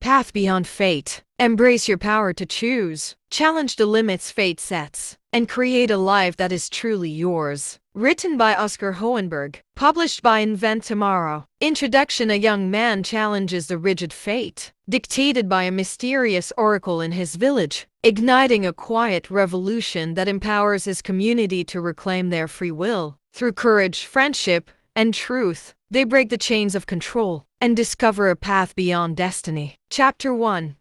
Path beyond fate. Embrace your power to choose. Challenge the limits fate sets. And create a life that is truly yours. Written by Oskar Hohenberg. Published by Invent Tomorrow. Introduction. A young man challenges the rigid fate dictated by a mysterious oracle in his village, igniting a quiet revolution that empowers his community to reclaim their free will. Through courage, friendship, and truth, they break the chains of control and discover a path beyond destiny. Chapter 1.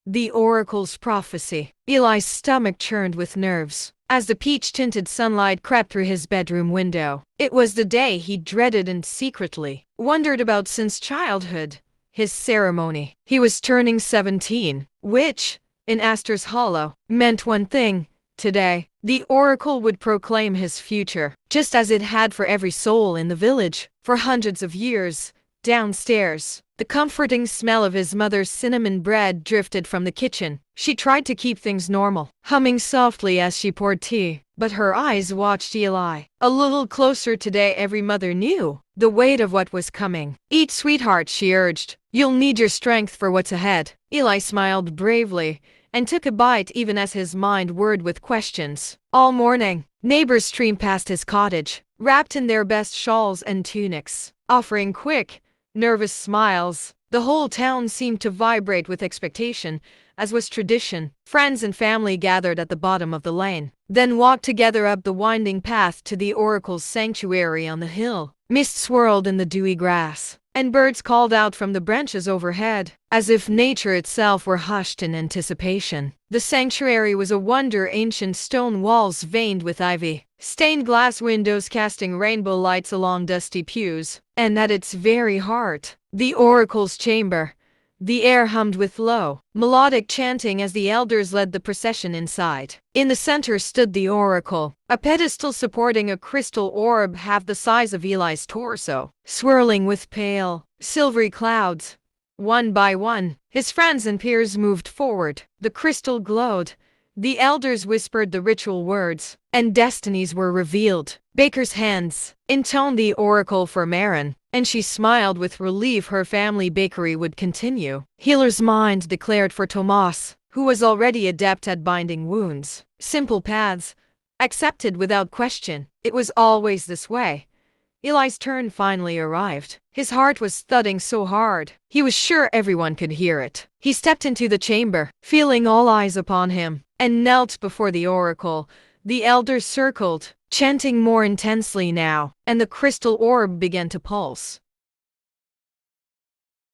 The Oracle's Prophecy. Eli's stomach churned with nerves as the peach-tinted sunlight crept through his bedroom window. It was the day he dreaded and secretly wondered about since childhood. His ceremony. He was turning 17, which, in Astor's Hollow, meant one thing. Today, the oracle would proclaim his future, just as it had for every soul in the village, for hundreds of years. Downstairs, the comforting smell of his mother's cinnamon bread drifted from the kitchen. She tried to keep things normal, humming softly as she poured tea, but her eyes watched Eli. A little closer today. Every mother knew the weight of what was coming. Eat, sweetheart, she urged. You'll need your strength for what's ahead. Eli smiled bravely and took a bite even as his mind whirred with questions. All morning, neighbors streamed past his cottage, wrapped in their best shawls and tunics, offering quick, nervous smiles. The whole town seemed to vibrate with expectation, as was tradition. Friends and family gathered at the bottom of the lane, then walked together up the winding path to the oracle's sanctuary on the hill. Mist swirled in the dewy grass, and birds called out from the branches overhead, as if nature itself were hushed in anticipation. The sanctuary was a wonder, ancient stone walls veined with ivy, stained glass windows casting rainbow lights along dusty pews, and at its very heart, the oracle's chamber. The air hummed with low, melodic chanting as the elders led the procession inside. In the center stood the oracle, a pedestal supporting a crystal orb half the size of Eli's torso, swirling with pale, silvery clouds. One by one, his friends and peers moved forward. The crystal glowed. The elders whispered the ritual words, and destinies were revealed. Baker's hands intoned the oracle for Marin, and she smiled with relief. Her family bakery would continue. Healer's mind declared for Tomas, who was already adept at binding wounds. Simple paths, accepted without question. It was always this way. Eli's turn finally arrived. His heart was thudding so hard, he was sure everyone could hear it. He stepped into the chamber, feeling all eyes upon him, and knelt before the oracle. The elders circled, chanting more intensely now, and the crystal orb began to pulse.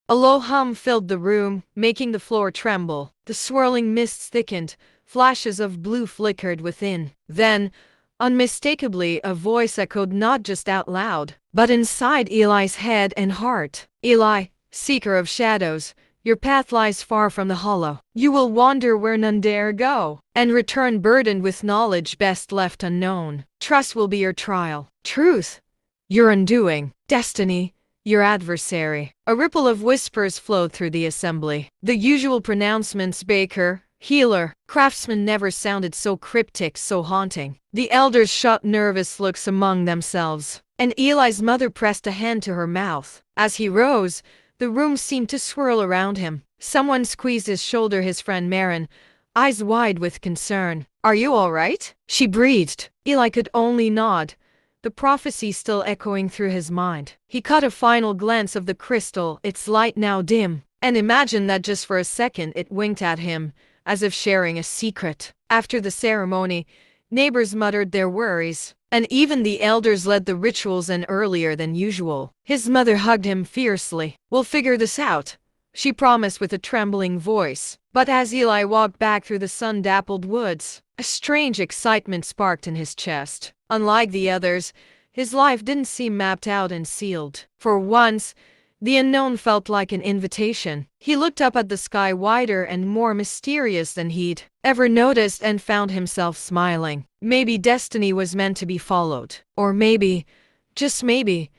A low hum filled the room, making the floor tremble. The swirling mists thickened, flashes of blue flickered within. Then, unmistakably, a voice echoed not just out loud, but inside Eli's head and heart. Eli, seeker of shadows, your path lies far from the hollow. You will wander where none dare go, and return burdened with knowledge best left unknown. Trust will be your trial. Truth, your undoing. Destiny, your adversary. A ripple of whispers flowed through the assembly. The usual pronouncements: baker, healer, craftsman never sounded so cryptic, so haunting. The elders shot nervous looks among themselves, and Eli's mother pressed a hand to her mouth. As he rose, the room seemed to swirl around him. Someone squeezed his shoulder. His friend Marin, eyes wide with concern. Are you all right? She breathed. Eli could only nod, the prophecy still echoing through his mind. He caught a final glance of the crystal, its light now dim, and imagined that just for a second it winked at him, as if sharing a secret. After the ceremony, neighbors muttered their worries, and even the elders led the rituals and earlier than usual. His mother hugged him fiercely. We'll figure this out, she promised with a trembling voice. But as Eli walked back through the sun-dappled woods, a strange excitement sparked in his chest. Unlike the others, his life didn't seem mapped out and sealed. For once, the unknown felt like an invitation. He looked up at the sky, wider and more mysterious than he'd ever noticed, and found himself smiling. Maybe destiny was meant to be followed. Or maybe, just maybe,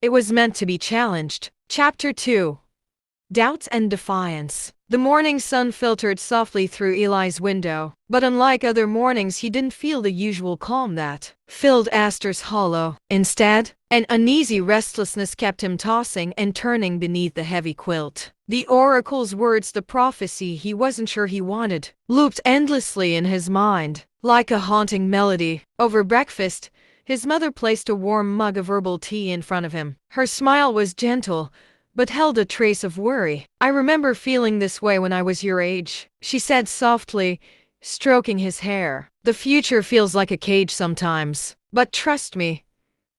it was meant to be challenged. Chapter 2. doubt and defiance. The morning sun filtered softly through Eli's window, but unlike other mornings he didn't feel the usual calm that filled Astor's hollow. Instead, an uneasy restlessness kept him tossing and turning beneath the heavy quilt. The oracle's words, the prophecy he wasn't sure he wanted, looped endlessly in his mind, like a haunting melody. Over breakfast, his mother placed a warm mug of herbal tea in front of him. Her smile was gentle, but held a trace of worry. "I remember feeling this way when I was your age," she said softly, stroking his hair. "The future feels like a cage sometimes. But trust me,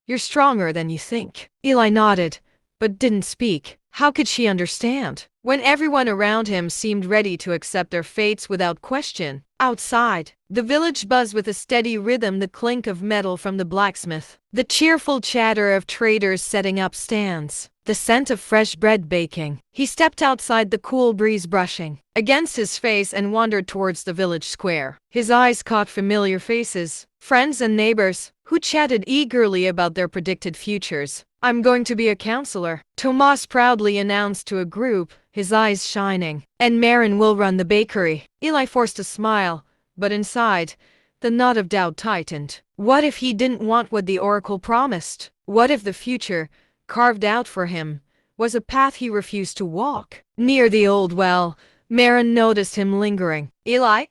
you're stronger than you think." Eli nodded, but didn't speak. How could she understand, when everyone around him seemed ready to accept their fates without question? Outside, the village buzzed with a steady rhythm, the clink of metal from the blacksmith, the cheerful chatter of traders setting up stands, the scent of fresh bread baking. He stepped outside, the cool breeze brushing against his face, and wandered towards the village square. His eyes caught familiar faces, friends and neighbors, who chatted eagerly about their predicted futures. "I'm going to be a counselor," Tomas proudly announced to a group, his eyes shining. "And Marin will run the bakery." Eli forced a smile, but inside, the knot of doubt tightened. What if he didn't want what the oracle promised? What if the future, carved out for him, was a path he refused to walk? Near the old well, Marin noticed him lingering. "Eli,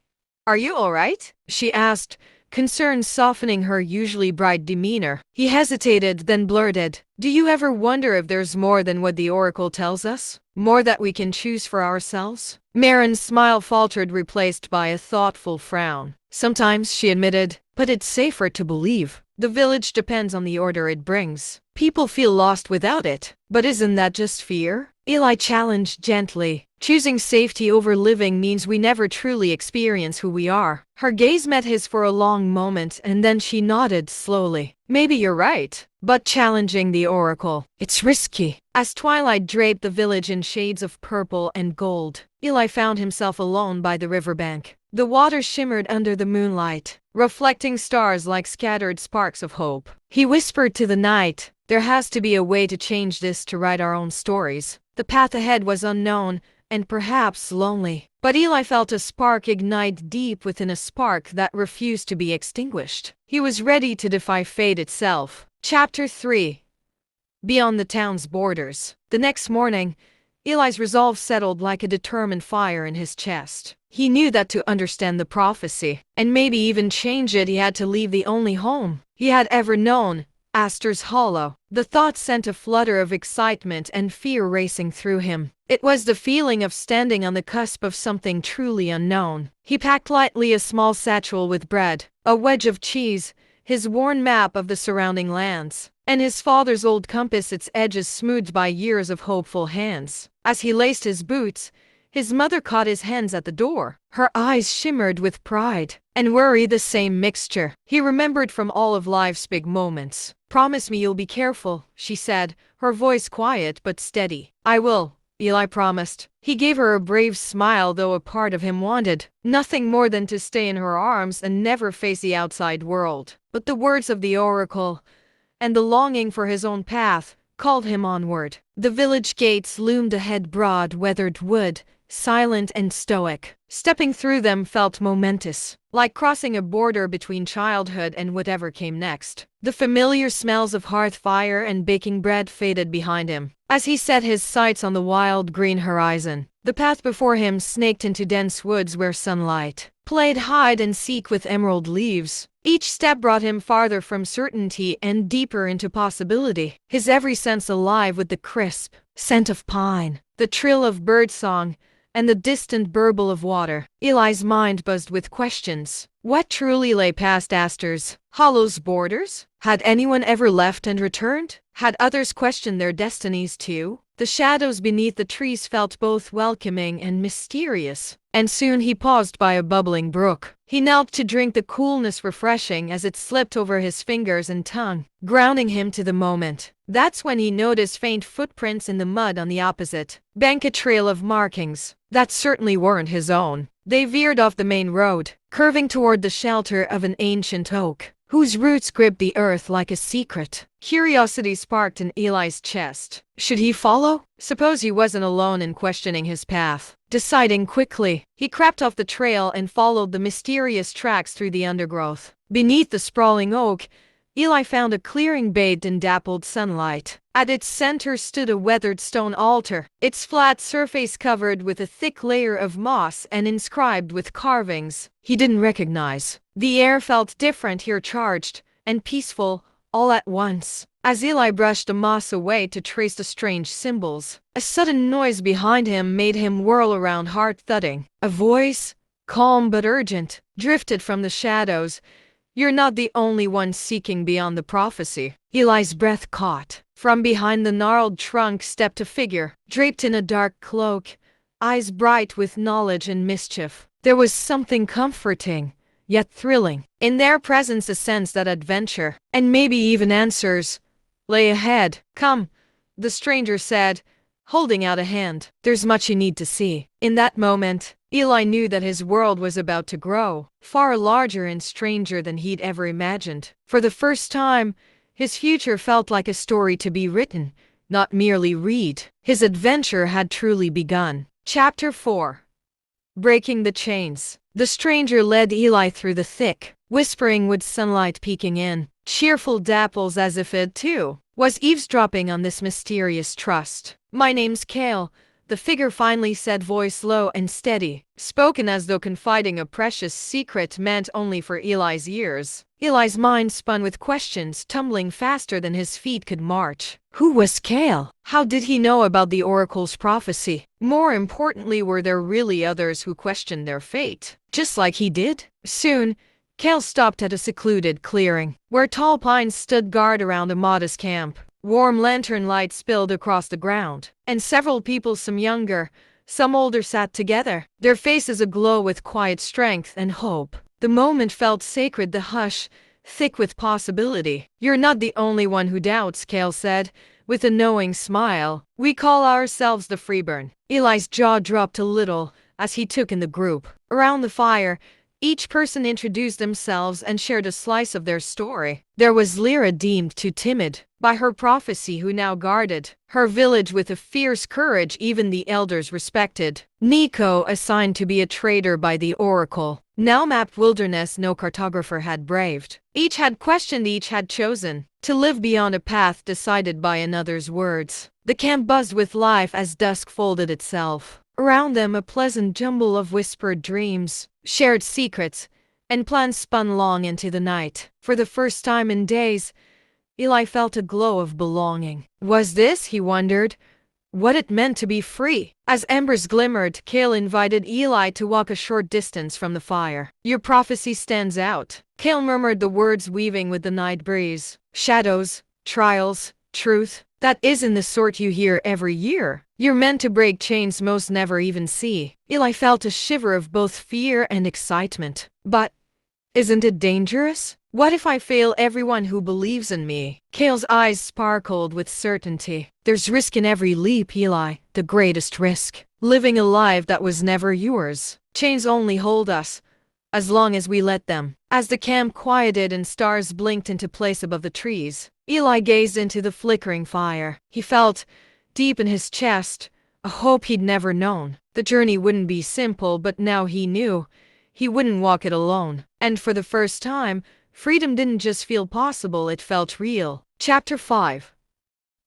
are you all right?" she asked, concern softening her usually bright demeanor. He hesitated, then blurted, "Do you ever wonder if there's more than what the oracle tells us? More that we can choose for ourselves?" Marin's smile faltered, replaced by a thoughtful frown. "Sometimes," she admitted, "but it's safer to believe. The village depends on the order it brings. People feel lost without it. But isn't that just fear?" Eli challenged gently. "Choosing safety over living means we never truly experience who we are." Her gaze met his for a long moment, and then she nodded slowly. "Maybe you're right. But challenging the oracle, it's risky." As twilight draped the village in shades of purple and gold, Eli found himself alone by the riverbank. The water shimmered under the moonlight, reflecting stars like scattered sparks of hope. He whispered to the night, "There has to be a way to change this, to write our own stories." The path ahead was unknown, and perhaps lonely. But Eli felt a spark ignite deep within, a spark that refused to be extinguished. He was ready to defy fate itself. Chapter 3. Beyond the town's borders. The next morning, Eli's resolve settled like a determined fire in his chest. He knew that to understand the prophecy, and maybe even change it, he had to leave the only home he had ever known, Astor's Hollow. The thought sent a flutter of excitement and fear racing through him. It was the feeling of standing on the cusp of something truly unknown. He packed lightly a small satchel with bread, a wedge of cheese, his worn map of the surrounding lands, and his father's old compass, its edges smoothed by years of hopeful hands. As he laced his boots, his mother caught his hands at the door. Her eyes shimmered with pride and worry, the same mixture he remembered from all of life's big moments. "Promise me you'll be careful," she said, her voice quiet but steady. "I will," Eli promised. He gave her a brave smile, though a part of him wanted nothing more than to stay in her arms and never face the outside world. But the words of the oracle, and the longing for his own path, called him onward. The village gates loomed ahead, broad, weathered wood, silent and stoic. Stepping through them felt momentous, like crossing a border between childhood and whatever came next. The familiar smells of hearth fire and baking bread faded behind him as he set his sights on the wild green horizon. The path before him snaked into dense woods where sunlight played hide and seek with emerald leaves. Each step brought him farther from certainty and deeper into possibility, his every sense alive with the crisp scent of pine, the trill of birdsong, and the distant burble of water. Eli's mind buzzed with questions. What truly lay past Astor's Hollow's borders? Had anyone ever left and returned? Had others questioned their destinies too? The shadows beneath the trees felt both welcoming and mysterious, and soon he paused by a bubbling brook. He knelt to drink the coolness, refreshing as it slipped over his fingers and tongue, grounding him to the moment. That's when he noticed faint footprints in the mud on the opposite bank, a trail of markings that certainly weren't his own. They veered off the main road, curving toward the shelter of an ancient oak, whose roots gripped the earth like a secret. Curiosity sparked in Eli's chest. Should he follow? Suppose he wasn't alone in questioning his path. Deciding quickly, he crept off the trail and followed the mysterious tracks through the undergrowth. Beneath the sprawling oak, Eli found a clearing bathed in dappled sunlight. At its center stood a weathered stone altar, its flat surface covered with a thick layer of moss and inscribed with carvings he didn't recognize. The air felt different here, charged and peaceful all at once. As Eli brushed the moss away to trace the strange symbols, a sudden noise behind him made him whirl around, heart thudding. A voice, calm but urgent, drifted from the shadows. "You're not the only one seeking beyond the prophecy." Eli's breath caught. From behind the gnarled trunk stepped a figure, draped in a dark cloak, eyes bright with knowledge and mischief. There was something comforting, yet thrilling, in their presence, a sense that adventure, and maybe even answers, lay ahead. "Come," the stranger said, holding out a hand. "There's much you need to see." In that moment, Eli knew that his world was about to grow, far larger and stranger than he'd ever imagined. For the first time, his future felt like a story to be written, not merely read. His adventure had truly begun. Chapter 4. Breaking the Chains. The stranger led Eli through the thick, whispering wood, sunlight peeking in, cheerful dapples, as if it, too, was eavesdropping on this mysterious trust. "My name's Cale," the figure finally said, voice low and steady, spoken as though confiding a precious secret meant only for Eli's ears. Eli's mind spun with questions, tumbling faster than his feet could march. Who was Cale? How did he know about the oracle's prophecy? More importantly, were there really others who questioned their fate, just like he did? Soon, Cale stopped at a secluded clearing, where tall pines stood guard around a modest camp. Warm lantern light spilled across the ground, and several people, some younger, some older, sat together, their faces aglow with quiet strength and hope. The moment felt sacred, the hush thick with possibility. "You're not the only one who doubts," Cale said, with a knowing smile. "We call ourselves the Freeburn." Eli's jaw dropped a little as he took in the group. Around the fire, each person introduced themselves and shared a slice of their story. There was Lyra, deemed too timid by her prophecy, who now guarded her village with a fierce courage even the elders respected. Nico, assigned to be a trader by the oracle, now mapped wilderness no cartographer had braved. Each had questioned, each had chosen to live beyond a path decided by another's words. The camp buzzed with life as dusk folded itself around them, a pleasant jumble of whispered dreams, shared secrets, and plans spun long into the night. For the first time in days, Eli felt a glow of belonging. Was this, he wondered, what it meant to be free? As embers glimmered, Cale invited Eli to walk a short distance from the fire. "Your prophecy stands out," Cale murmured, the words weaving with the night breeze. "Shadows, trials, truth. That isn't the sort you hear every year. You're meant to break chains most never even see." Eli felt a shiver of both fear and excitement. "But isn't it dangerous? What if I fail everyone who believes in me?" Cale's eyes sparkled with certainty. "There's risk in every leap, Eli, the greatest risk. Living a life that was never yours. Chains only hold us as long as we let them." As the camp quieted and stars blinked into place above the trees, Eli gazed into the flickering fire. He felt, deep in his chest, a hope he'd never known. The journey wouldn't be simple, but now he knew he wouldn't walk it alone. And for the first time, freedom didn't just feel possible, it felt real. Chapter 5.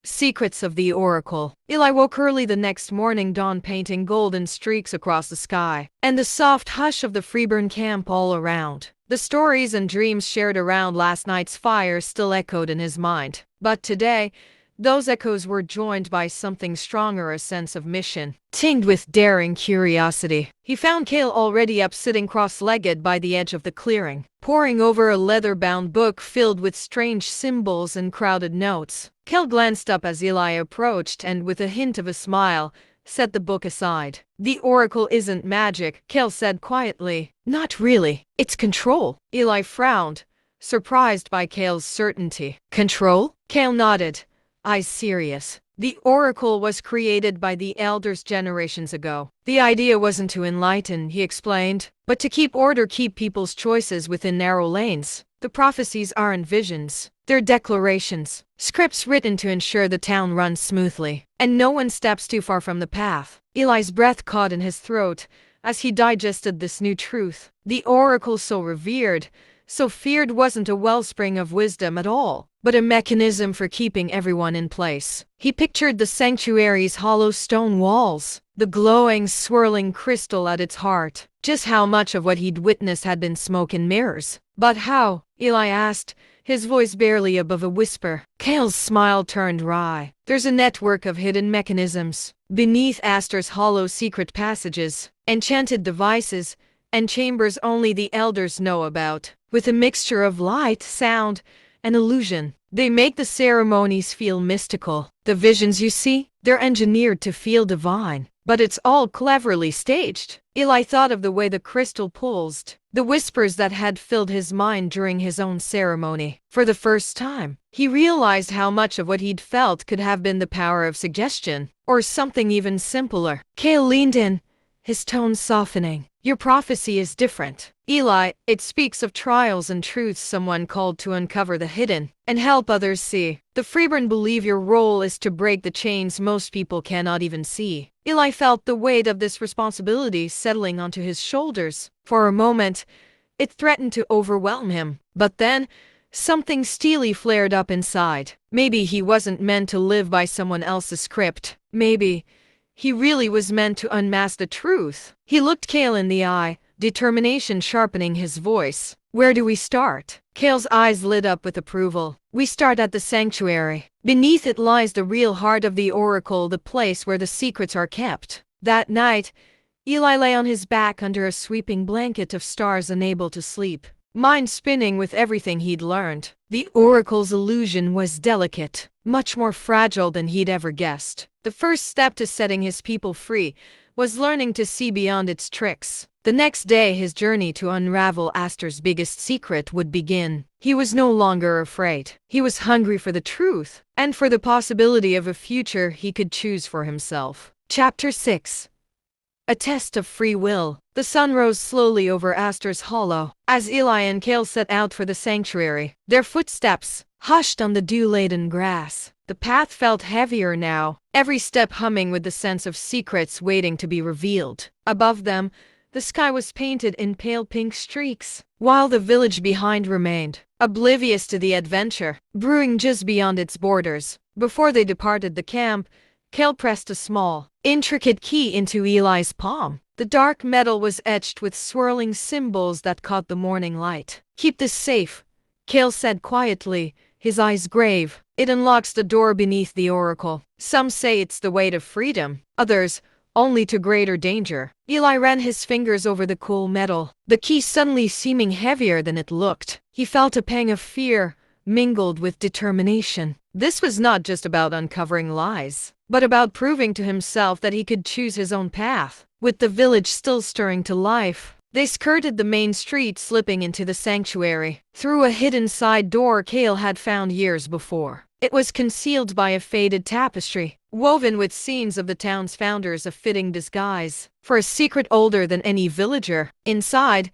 Secrets of the Oracle. Eli woke early the next morning, dawn painting golden streaks across the sky, and the soft hush of the Freeburn camp all around. The stories and dreams shared around last night's fire still echoed in his mind. But today, those echoes were joined by something stronger, a sense of mission, tinged with daring curiosity. He found Cale already up, sitting cross-legged by the edge of the clearing, poring over a leather-bound book filled with strange symbols and crowded notes. Cale glanced up as Eli approached and, with a hint of a smile, set the book aside. "The oracle isn't magic," Cale said quietly. "Not really. It's control." Eli frowned, surprised by Cale's certainty. "Control?" Cale nodded, eyes serious. "The oracle was created by the elders generations ago. The idea wasn't to enlighten," he explained, "but to keep order, keep people's choices within narrow lanes. The prophecies aren't visions. They're declarations, scripts written to ensure the town runs smoothly, and no one steps too far from the path. Eli's breath caught in his throat as he digested this new truth. The oracle so revered, so feared wasn't a wellspring of wisdom at all, but a mechanism for keeping everyone in place. He pictured the sanctuary's hollow stone walls, the glowing, swirling crystal at its heart. Just how much of what he'd witnessed had been smoke and mirrors. But how? Eli asked, his voice barely above a whisper. Kale's smile turned wry. There's a network of hidden mechanisms beneath Astor's hollow secret passages, enchanted devices, and chambers only the elders know about. With a mixture of light, sound, and illusion, they make the ceremonies feel mystical. The visions you see, they're engineered to feel divine, but it's all cleverly staged. Eli thought of the way the crystal pulsed, the whispers that had filled his mind during his own ceremony. For the first time, he realized how much of what he'd felt could have been the power of suggestion, or something even simpler. Kale leaned in, his tone softening. Your prophecy is different, Eli. It speaks of trials and truths someone called to uncover the hidden and help others see. The Freeborn believe your role is to break the chains most people cannot even see. Eli felt the weight of this responsibility settling onto his shoulders. For a moment, it threatened to overwhelm him. But then, something steely flared up inside. Maybe he wasn't meant to live by someone else's script. Maybe he really was meant to unmask the truth. He looked Kale in the eye, determination sharpening his voice. Where do we start? Kale's eyes lit up with approval. We start at the sanctuary. Beneath it lies the real heart of the oracle, the place where the secrets are kept. That night, Eli lay on his back under a sweeping blanket of stars, unable to sleep, mind spinning with everything he'd learned. The oracle's illusion was delicate, much more fragile than he'd ever guessed. The first step to setting his people free was learning to see beyond its tricks. The next day, his journey to unravel Astor's biggest secret would begin. He was no longer afraid. He was hungry for the truth, and for the possibility of a future he could choose for himself. Chapter 6. A test of free will. The sun rose slowly over Astor's hollow as Eli and Kale set out for the sanctuary. Their footsteps hushed on the dew-laden grass. The path felt heavier now, every step humming with the sense of secrets waiting to be revealed. Above them, the sky was painted in pale pink streaks, while the village behind remained oblivious to the adventure brewing just beyond its borders. Before they departed the camp, Kale pressed a small, intricate key into Eli's palm. The dark metal was etched with swirling symbols that caught the morning light. Keep this safe, Kale said quietly, his eyes grave. It unlocks the door beneath the oracle. Some say it's the way to freedom, others, only to greater danger. Eli ran his fingers over the cool metal, the key suddenly seeming heavier than it looked. He felt a pang of fear, mingled with determination. This was not just about uncovering lies, but about proving to himself that he could choose his own path. With the village still stirring to life, they skirted the main street, slipping into the sanctuary through a hidden side door Kale had found years before. It was concealed by a faded tapestry, woven with scenes of the town's founders, a fitting disguise for a secret older than any villager. Inside,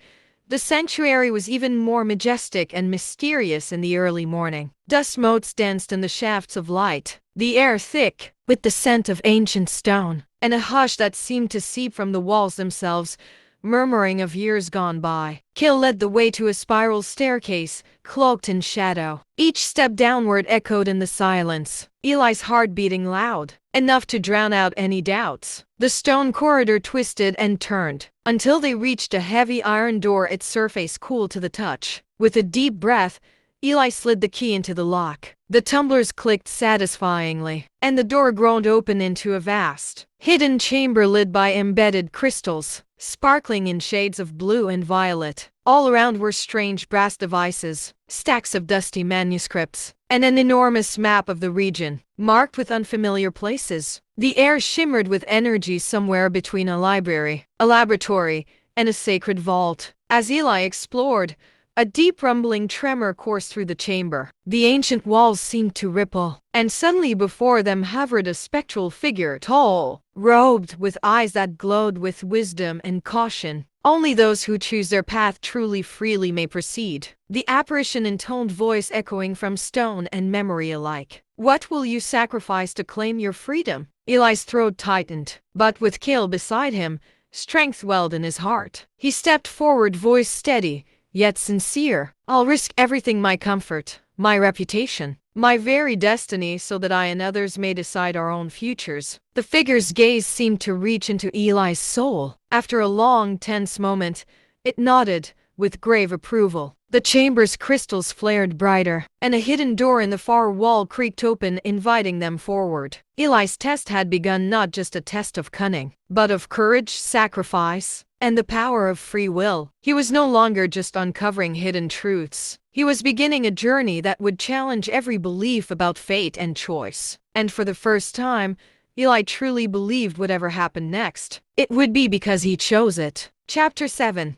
the sanctuary was even more majestic and mysterious in the early morning. Dust motes danced in the shafts of light, the air thick with the scent of ancient stone, and a hush that seemed to seep from the walls themselves, murmuring of years gone by. Kale led the way to a spiral staircase, cloaked in shadow. Each step downward echoed in the silence, Eli's heart beating loud, enough to drown out any doubts. The stone corridor twisted and turned, until they reached a heavy iron door, its surface cool to the touch. With a deep breath, Eli slid the key into the lock. The tumblers clicked satisfyingly, and the door groaned open into a vast, hidden chamber lit by embedded crystals, sparkling in shades of blue and violet. All around were strange brass devices, stacks of dusty manuscripts, and an enormous map of the region, marked with unfamiliar places. The air shimmered with energy, somewhere between a library, a laboratory, and a sacred vault. As Eli explored, a deep rumbling tremor coursed through the chamber. The ancient walls seemed to ripple, and suddenly before them hovered a spectral figure, tall, robed, with eyes that glowed with wisdom and caution. Only those who choose their path truly freely may proceed. The apparition intoned voice echoing from stone and memory alike. What will you sacrifice to claim your freedom? Eli's throat tightened, but with Kale beside him, strength welled in his heart. He stepped forward, voice steady, yet sincere. I'll risk everything, my comfort, my reputation, my very destiny, so that I and others may decide our own futures. The figure's gaze seemed to reach into Eli's soul. After a long, tense moment, it nodded, with grave approval. The chamber's crystals flared brighter, and a hidden door in the far wall creaked open, inviting them forward. Eli's test had begun, not just a test of cunning, but of courage, sacrifice, and the power of free will. He was no longer just uncovering hidden truths. He was beginning a journey that would challenge every belief about fate and choice. And for the first time, Eli truly believed whatever happened next, it would be because he chose it. Chapter 7.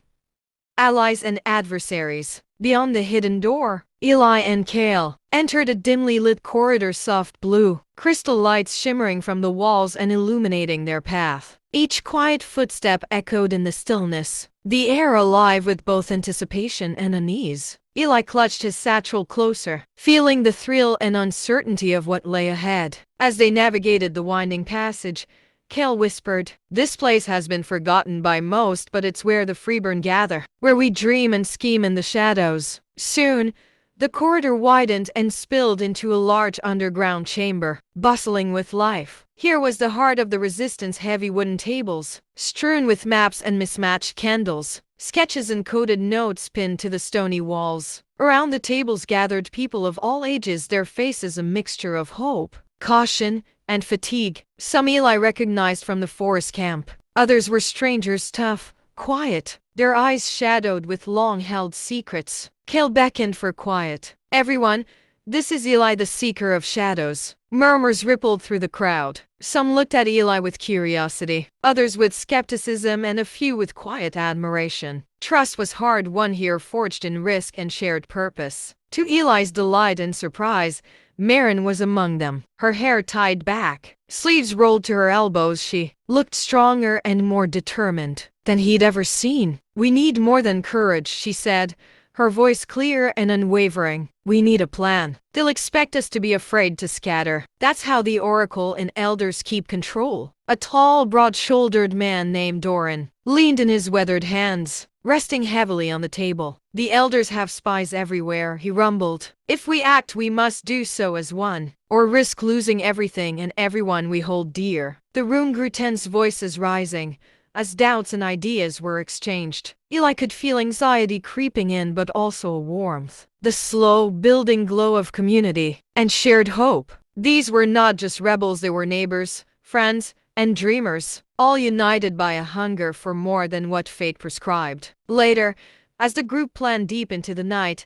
Allies and Adversaries. Beyond the hidden door, Eli and Kale entered a dimly lit corridor, soft blue, crystal lights shimmering from the walls and illuminating their path. Each quiet footstep echoed in the stillness, the air alive with both anticipation and unease. Eli clutched his satchel closer, feeling the thrill and uncertainty of what lay ahead. As they navigated the winding passage, Kale whispered, "This place has been forgotten by most, but it's where the freeborn gather, where we dream and scheme in the shadows." Soon, the corridor widened and spilled into a large underground chamber, bustling with life. Here was the heart of the resistance, heavy wooden tables, strewn with maps and mismatched candles, sketches and coded notes pinned to the stony walls. Around the tables gathered people of all ages, their faces a mixture of hope, caution, and fatigue. Some Eli recognized from the forest camp. Others were strangers, tough, quiet, their eyes shadowed with long-held secrets. Kale beckoned for quiet. "Everyone, this is Eli, the Seeker of Shadows." Murmurs rippled through the crowd. Some looked at Eli with curiosity, others with skepticism, and a few with quiet admiration. Trust was hard-won here, forged in risk and shared purpose. To Eli's delight and surprise, Marin was among them, her hair tied back, sleeves rolled to her elbows. She looked stronger and more determined than he'd ever seen. "We need more than courage," she said, her voice clear and unwavering. "We need a plan. They'll expect us to be afraid, to scatter. That's how the Oracle and Elders keep control." A tall, broad-shouldered man named Doran leaned in his weathered hands, resting heavily on the table. "The Elders have spies everywhere," he rumbled. "If we act, we must do so as one, or risk losing everything and everyone we hold dear." The room grew tense, voices rising, as doubts and ideas were exchanged. Eli could feel anxiety creeping in, but also a warmth, the slow building glow of community and shared hope. These were not just rebels, they were neighbors, friends, and dreamers, all united by a hunger for more than what fate prescribed. Later, as the group planned deep into the night,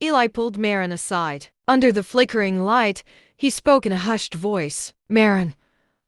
Eli pulled Marin aside. Under the flickering light, he spoke in a hushed voice. "Marin,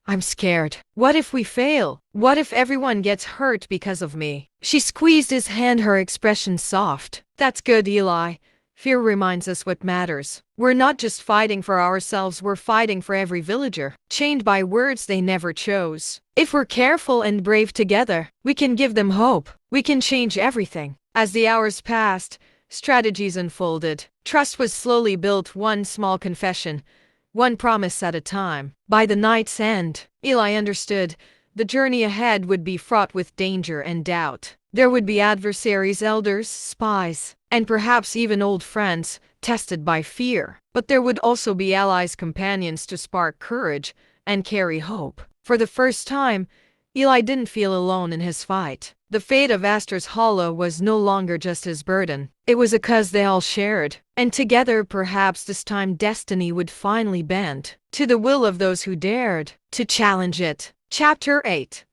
I'm scared. What if we fail? What if everyone gets hurt because of me?" She squeezed his hand, her expression soft. "That's good, Eli. Fear reminds us what matters. We're not just fighting for ourselves, we're fighting for every villager, chained by words they never chose. If we're careful and brave together, we can give them hope. We can change everything." As the hours passed, strategies unfolded. Trust was slowly built, one small confession, one promise at a time. By the night's end, Eli understood the journey ahead would be fraught with danger and doubt. There would be adversaries, elders, spies, and perhaps even old friends, tested by fear. But there would also be allies, companions to spark courage and carry hope. For the first time, Eli didn't feel alone in his fight. The fate of Astor's Hollow was no longer just his burden. It was a cause they all shared. And together, perhaps this time, destiny would finally bend to the will of those who dared to challenge it. Chapter 8.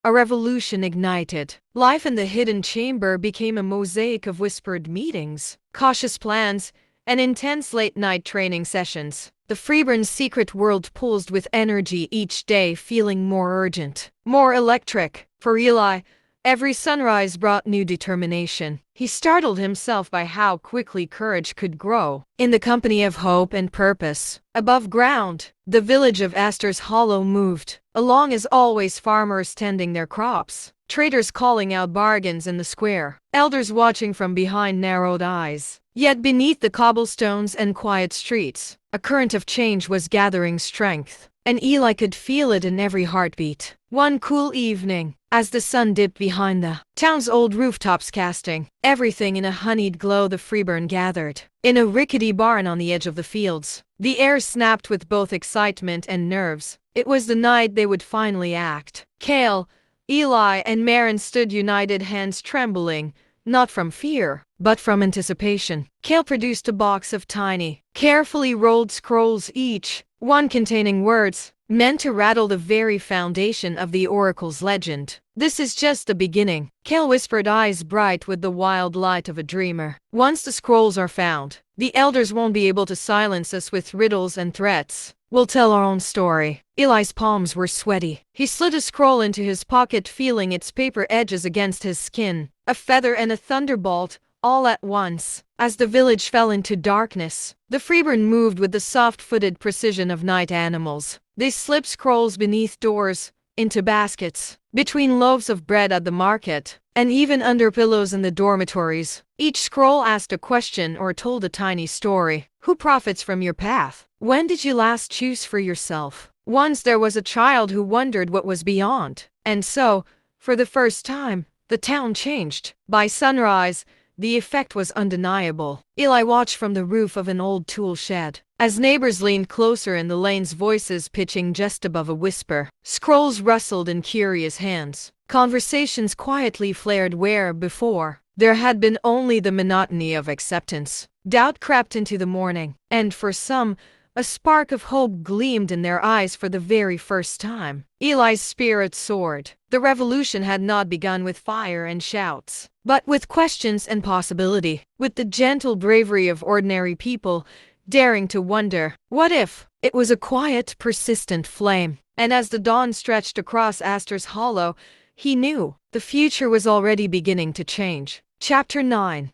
A revolution ignited. Life in the hidden chamber became a mosaic of whispered meetings, cautious plans, and intense late-night training sessions. The Freeborn's secret world pulsed with energy, each day feeling more urgent, more electric. For Eli, every sunrise brought new determination. He startled himself by how quickly courage could grow in the company of hope and purpose. Above ground, the village of Astor's Hollow moved along, as always, farmers tending their crops, traders calling out bargains in the square, elders watching from behind narrowed eyes. Yet beneath the cobblestones and quiet streets, a current of change was gathering strength, and Eli could feel it in every heartbeat. One cool evening, as the sun dipped behind the town's old rooftops casting everything in a honeyed glow, the freeborn gathered in a rickety barn on the edge of the fields. The air snapped with both excitement and nerves. It was the night they would finally act. Cale, Eli, and Marin stood united, hands trembling, not from fear, but from anticipation. Cale produced a box of tiny, carefully rolled scrolls, each one containing words meant to rattle the very foundation of the oracle's legend. "This is just the beginning," Cale whispered, eyes bright with the wild light of a dreamer. "Once the scrolls are found, the elders won't be able to silence us with riddles and threats. We'll tell our own story." Eli's palms were sweaty. He slid a scroll into his pocket, feeling its paper edges against his skin. A feather and a thunderbolt, all at once. As the village fell into darkness, the freeborn moved with the soft-footed precision of night animals. They slipped scrolls beneath doors, into baskets, between loaves of bread at the market, and even under pillows in the dormitories. Each scroll asked a question or told a tiny story. Who profits from your path? When did you last choose for yourself? Once there was a child who wondered what was beyond. And so, for the first time, the town changed. By sunrise, the effect was undeniable. Eli watched from the roof of an old tool shed, as neighbors leaned closer in the lanes, voices pitching just above a whisper. Scrolls rustled in curious hands. Conversations quietly flared where, before, there had been only the monotony of acceptance. Doubt crept into the morning, and for some, a spark of hope gleamed in their eyes for the very first time. Eli's spirit soared. The revolution had not begun with fire and shouts, but with questions and possibility, with the gentle bravery of ordinary people daring to wonder. What if? It was a quiet, persistent flame, and as the dawn stretched across Astor's Hollow, he knew the future was already beginning to change. Chapter 9.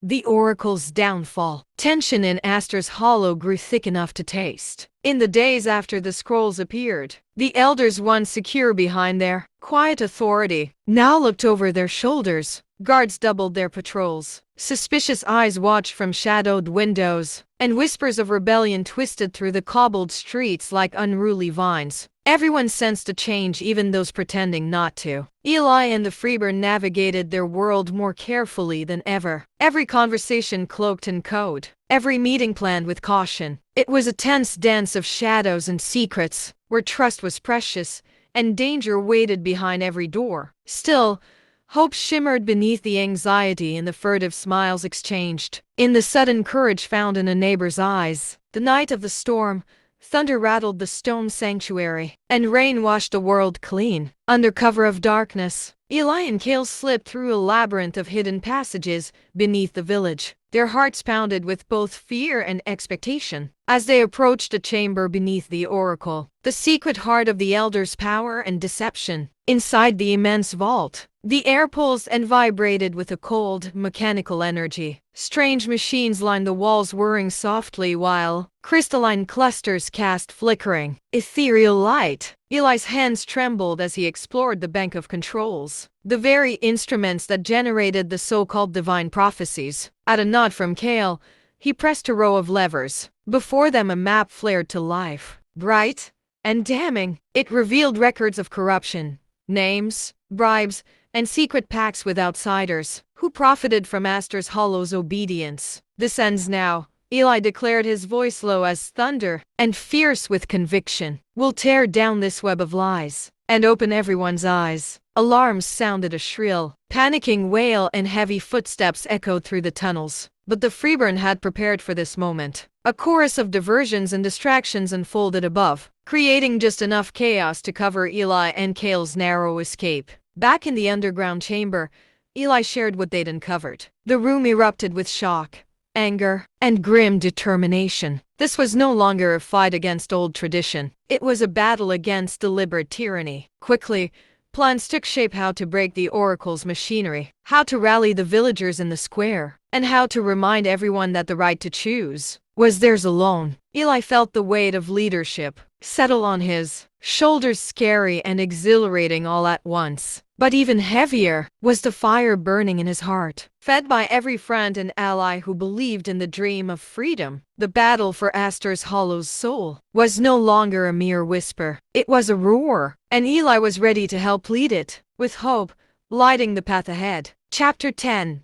The Oracle's Downfall. Tension in Astor's Hollow grew thick enough to taste. In the days after the scrolls appeared, the elders, once secure behind their quiet authority, now looked over their shoulders. Guards doubled their patrols. Suspicious eyes watched from shadowed windows, and whispers of rebellion twisted through the cobbled streets like unruly vines. Everyone sensed a change, even those pretending not to. Eli and the freeborn navigated their world more carefully than ever. Every conversation cloaked in code, every meeting planned with caution. It was a tense dance of shadows and secrets, where trust was precious, and danger waited behind every door. Still, hope shimmered beneath the anxiety in the furtive smiles exchanged, in the sudden courage found in a neighbor's eyes. The night of the storm, thunder rattled the stone sanctuary, and rain washed the world clean. Under cover of darkness, Eli and Cale slipped through a labyrinth of hidden passages beneath the village. Their hearts pounded with both fear and expectation. As they approached a chamber beneath the oracle, the secret heart of the elders' power and deception, inside the immense vault, the air pulsed and vibrated with a cold, mechanical energy. Strange machines lined the walls, whirring softly, while crystalline clusters cast flickering, ethereal light. Eli's hands trembled as he explored the bank of controls, the very instruments that generated the so-called divine prophecies. At a nod from Cale, he pressed a row of levers. Before them, a map flared to life. Bright and damning, it revealed records of corruption, names, bribes, and secret pacts with outsiders who profited from Astor's Hollow's obedience. "This ends now," Eli declared, his voice low as thunder and fierce with conviction. "We'll tear down this web of lies and open everyone's eyes." Alarms sounded, a shrill, panicking wail and heavy footsteps echoed through the tunnels. But the freeborn had prepared for this moment. A chorus of diversions and distractions unfolded above, creating just enough chaos to cover Eli and Cale's narrow escape. Back in the underground chamber, Eli shared what they'd uncovered. The room erupted with shock, anger, and grim determination. This was no longer a fight against old tradition. It was a battle against deliberate tyranny. Quickly, plans took shape: how to break the oracle's machinery, how to rally the villagers in the square, and how to remind everyone that the right to choose was theirs alone. Eli felt the weight of leadership settle on his shoulders, scary and exhilarating all at once. But even heavier was the fire burning in his heart. Fed by every friend and ally who believed in the dream of freedom, the battle for Astor's Hollow's soul was no longer a mere whisper. It was a roar, and Eli was ready to help lead it, with hope lighting the path ahead. Chapter 10.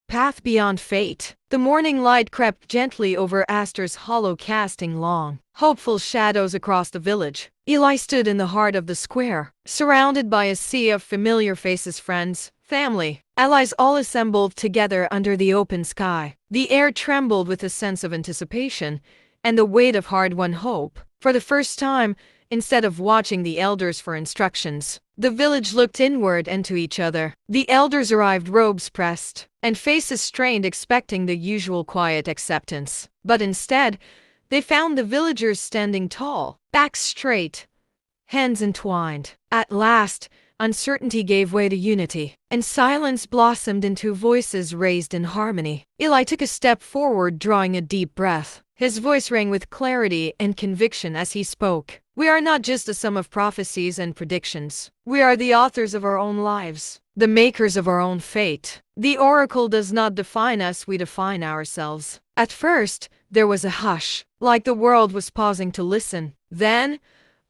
Path Beyond Fate. The morning light crept gently over Astor's Hollow, casting long, hopeful shadows across the village. Eli stood in the heart of the square, surrounded by a sea of familiar faces, friends, family, allies all assembled together under the open sky. The air trembled with a sense of anticipation and the weight of hard-won hope. For the first time, instead of watching the elders for instructions, the village looked inward and to each other. The elders arrived, robes pressed, and faces strained, expecting the usual quiet acceptance. But instead, they found the villagers standing tall, backs straight, hands entwined. At last, uncertainty gave way to unity, and silence blossomed into voices raised in harmony. Eli took a step forward, drawing a deep breath. His voice rang with clarity and conviction as he spoke. We are not just a sum of prophecies and predictions. We are the authors of our own lives, the makers of our own fate. The oracle does not define us, we define ourselves. At first, there was a hush, like the world was pausing to listen. Then,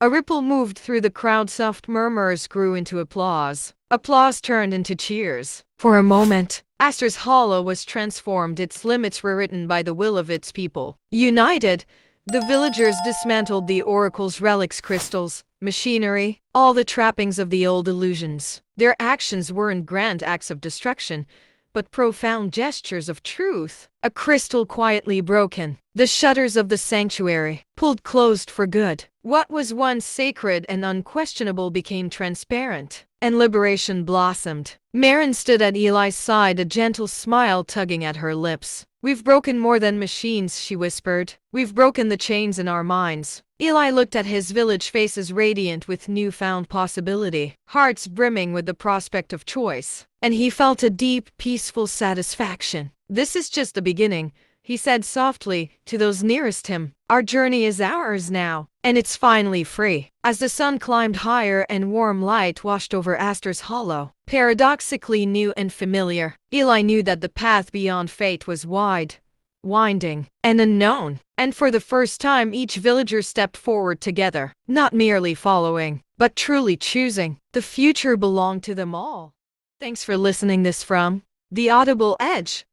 a ripple moved through the crowd. Soft murmurs grew into applause. Applause turned into cheers. For a moment, Astor's Hollow was transformed, its limits rewritten by the will of its people. United, the villagers dismantled the oracle's relics, crystals, machinery, all the trappings of the old illusions. Their actions weren't grand acts of destruction, but profound gestures of truth. A crystal quietly broken, the shutters of the sanctuary pulled closed for good. What was once sacred and unquestionable became transparent, and liberation blossomed. Marin stood at Eli's side, a gentle smile tugging at her lips. We've broken more than machines, she whispered. We've broken the chains in our minds. Eli looked at his village, faces radiant with newfound possibility, hearts brimming with the prospect of choice, and he felt a deep, peaceful satisfaction. This is just the beginning, he said softly to those nearest him. Our journey is ours now, and it's finally free. As the sun climbed higher and warm light washed over Astor's Hollow, paradoxically new and familiar, Eli knew that the path beyond fate was wide, winding, and unknown. And for the first time, each villager stepped forward together, not merely following, but truly choosing. The future belonged to them all. Thanks for listening this from The Audible Edge.